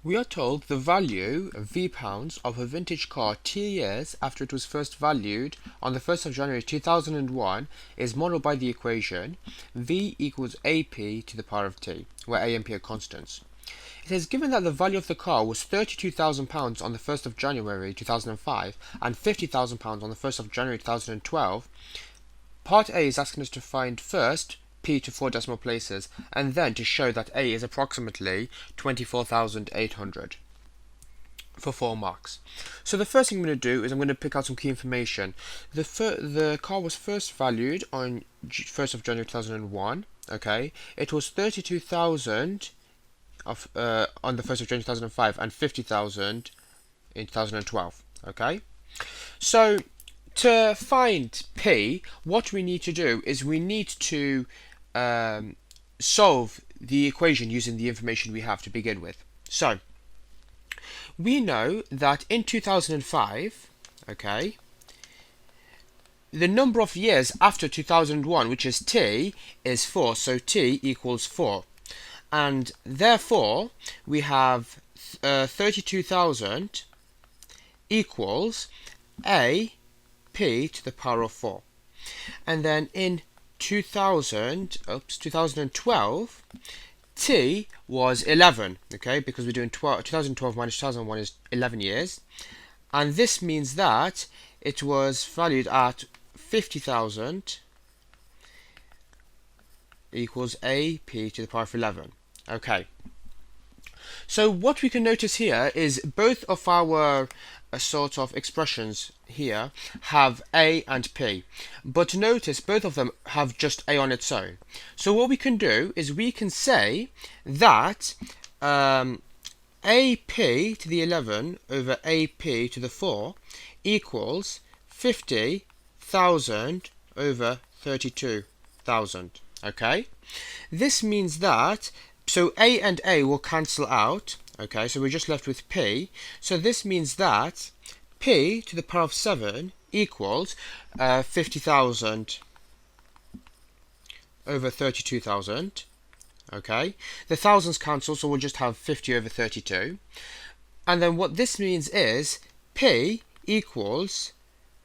We are told the value V pounds of a vintage car 2 years after it was first valued on the 1st of January 2001 is modeled by the equation V equals AP to the power of T, where A and P are constants. It is given that the value of the car was £32,000 on the 1st of January 2005 and £50,000 on the 1st of January 2012. Part A is asking us to find first P to 4 decimal places, and then to show that A is approximately 24,800 for 4 marks. So the first thing I'm going to do is I'm going to pick out some key information. The car was first valued on 1st of January 2001. Okay, it was 32,000 on the 1st of January 2005 and 50,000 in 2012. Okay, so to find P, what we need to do is we need to solve the equation using the information we have to begin with. So we know that in 2005, okay, the number of years after 2001, which is T, is 4, so T equals 4. And therefore, we have 32,000 equals A P to the power of 4. And then in 2012, T was 11, okay, because we're doing 2012 minus 2001 is 11 years. And this means that it was valued at 50,000 equals AP to the power of 11. Okay. So what we can notice here is both of our sort of expressions here have A and P, but notice both of them have just A on its own. So what we can do is we can say that AP to the 11 over AP to the 4 equals 50,000 over 32,000. Okay, this means that A and A will cancel out. Okay, so we're just left with P. So this means that P to the power of 7 equals 50,000 over 32,000. Okay, the thousands cancel, so we'll just have 50 over 32. And then what this means is P equals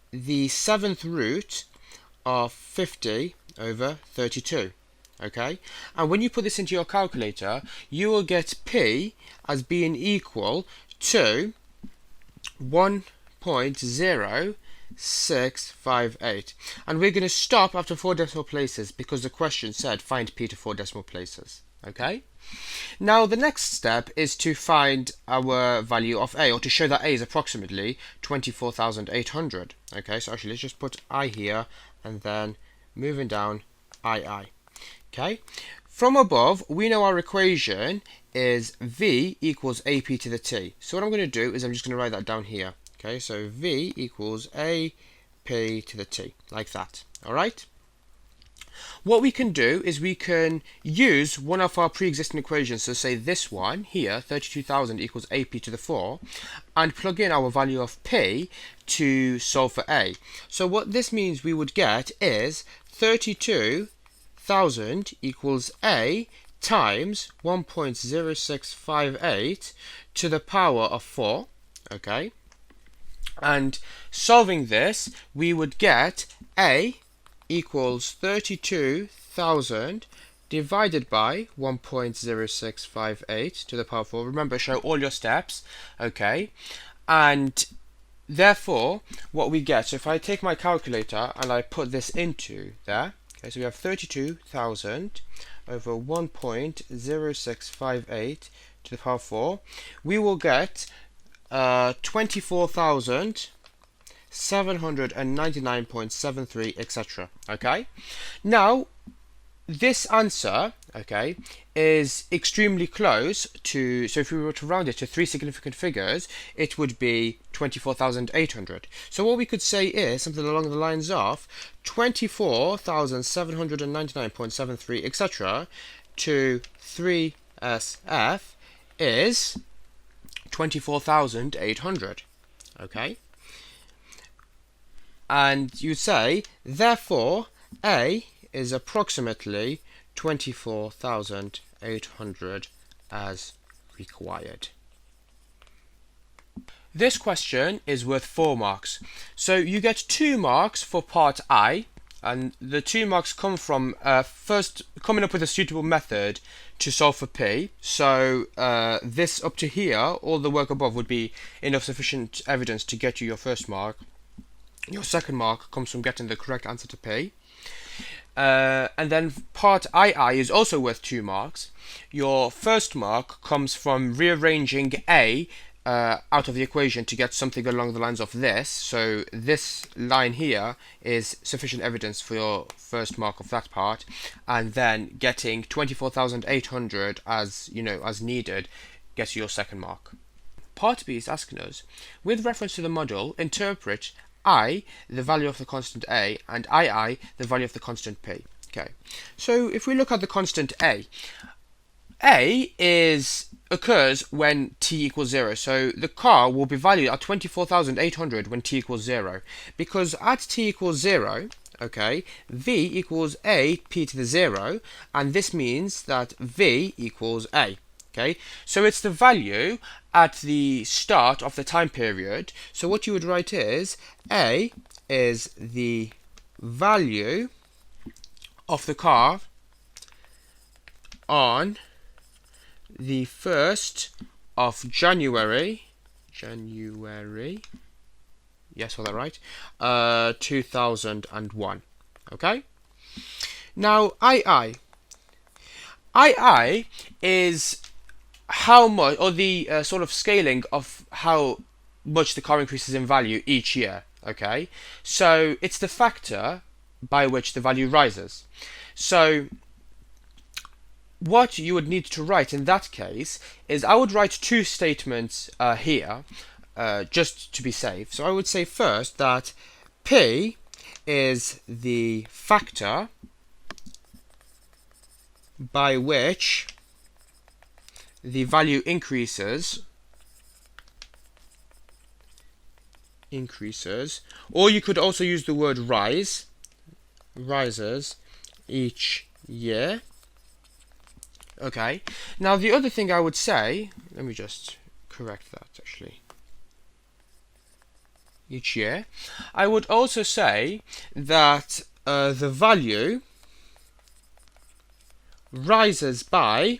the 7th root of 50 over 32. Okay, and when you put this into your calculator, you will get P as being equal to 1.0658, and we're going to stop after 4 decimal places because the question said find P to 4 decimal places. Okay, now the next step is to find our value of A, or to show that A is approximately 24,800. Okay, so actually let's just put I here and then moving down II. Okay, from above we know our equation is V equals AP to the T. So what I'm going to do is I'm just going to write that down here. Okay, so V equals AP to the T, like that. Alright, what we can do is we can use one of our pre-existing equations, so say this one here, 32,000 equals AP to the 4, and plug in our value of P to solve for A. So what this means we would get is 32,000 equals A times 1.0658 to the power of 4. Okay, and solving this we would get A equals 32,000 divided by 1.0658 to the power of 4. Remember, show all your steps. Okay, and therefore what we get, so if I take my calculator and I put this into there, okay, so we have 32,000 over 1.0658 to the power of 4. We will get 24,799.73, etc. Okay, now this answer, okay, is extremely close to, so if we were to round it to 3 significant figures, it would be 24,800. So what we could say is something along the lines of 24,799.73, etc. to 3SF is 24,800. Okay, and you say therefore A is approximately 24,800 as required. This question is worth 4 marks. So you get 2 marks for part I, and the 2 marks come from first coming up with a suitable method to solve for P. So this up to here, all the work above would be enough sufficient evidence to get you your first mark. Your second mark comes from getting the correct answer to P. And then part II is also worth 2 marks. Your first mark comes from rearranging A out of the equation to get something along the lines of this. So this line here is sufficient evidence for your first mark of that part, and then getting 24,800 as as needed gets you your second mark. Part B is asking us, with reference to the model, interpret I, the value of the constant A, and II, the value of the constant P. Okay, so if we look at the constant A occurs when t equals 0. So the car will be valued at 24,800 when t equals 0. Because at t equals 0, okay, v equals a p to the 0, and this means that v equals a. Okay, so it's the value at the start of the time period. So what you would write is a is the value of the car on the 1st of January, yes, got that right, 2001, okay? Now, II is how much, or the sort of scaling of how much the car increases in value each year, okay? So, it's the factor by which the value rises. So, what you would need to write in that case is I would write 2 statements here, just to be safe. So I would say first that P is the factor by which the value increases, or you could also use the word rises each year. Okay, now the other thing I would say, let me just correct that actually, each year, I would also say that the value rises by,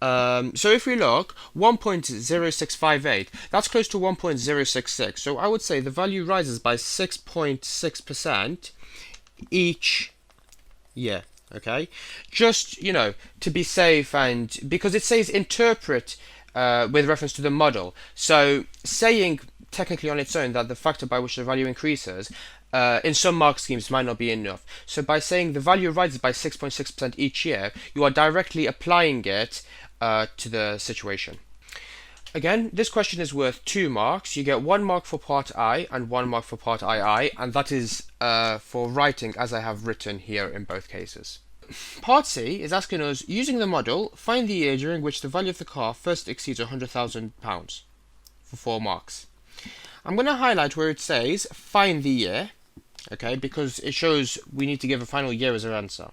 so if we look, 1.0658, that's close to 1.066, so I would say the value rises by 6.6% each year. Okay, just to be safe, and because it says interpret with reference to the model, so saying technically on its own that the factor by which the value increases in some mark schemes might not be enough. So by saying the value rises by 6.6% each year, you are directly applying it to the situation. Again, this question is worth 2 marks. You get 1 mark for part I and 1 mark for part II, and that is for writing as I have written here in both cases. Part C is asking us, using the model, find the year during which the value of the car first exceeds £100,000 for 4 marks. I'm going to highlight where it says find the year, okay, because it shows we need to give a final year as our answer.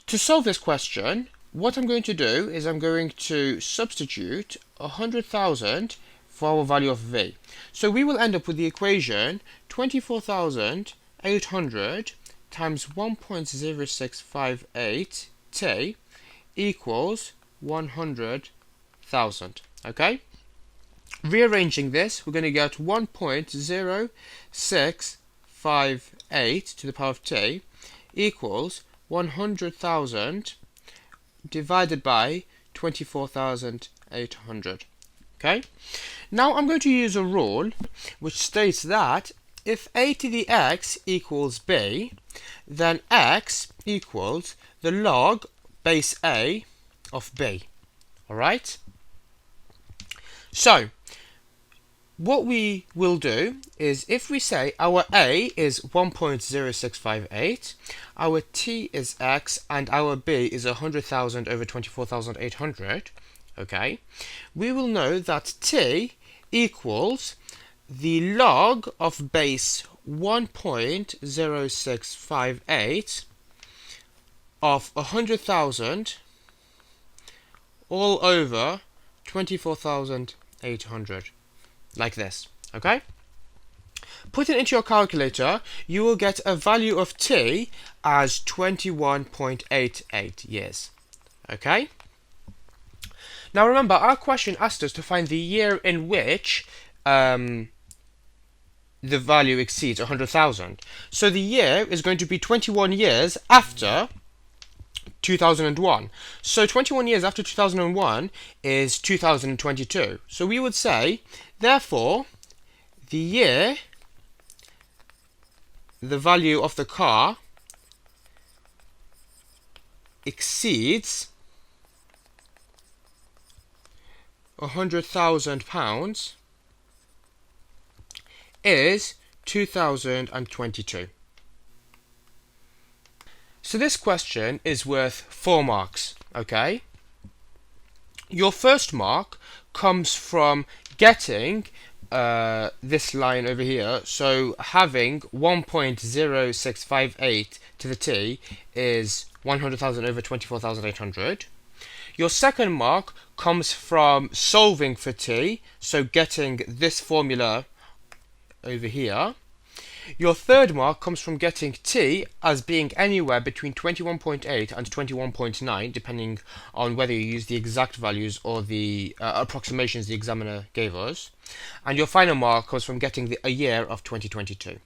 To solve this question, what I'm going to do is I'm going to substitute 100,000 for our value of V. So we will end up with the equation 24,800 times 1.0658 t equals 100,000. Okay? Rearranging this, we're going to get 1.0658 to the power of t equals 100,000 divided by 24,800. Okay? Now I'm going to use a rule which states that if a to the x equals b, then x equals the log base a of b. Alright? So, what we will do is, if we say our a is 1.0658, our t is x, and our b is 100,000 over 24,800, okay, we will know that t equals the log of base 1.0658 of 100,000 all over 24,800. like this, okay? Put it into your calculator, you will get a value of t as 21.88 years, okay? Now remember, our question asked us to find the year in which the value exceeds 100,000. So the year is going to be 21 years after 2001. So 21 years after 2001 is 2022. So we would say, therefore, the year the value of the car exceeds £100,000 is 2022. So this question is worth 4 marks, okay? Your first mark comes from getting this line over here, so having 1.0658 to the t is 100,000 over 24,800. Your second mark comes from solving for t, so getting this formula over here. Your third mark comes from getting t as being anywhere between 21.8 and 21.9, depending on whether you use the exact values or the approximations the examiner gave us. And your final mark comes from getting a year of 2022.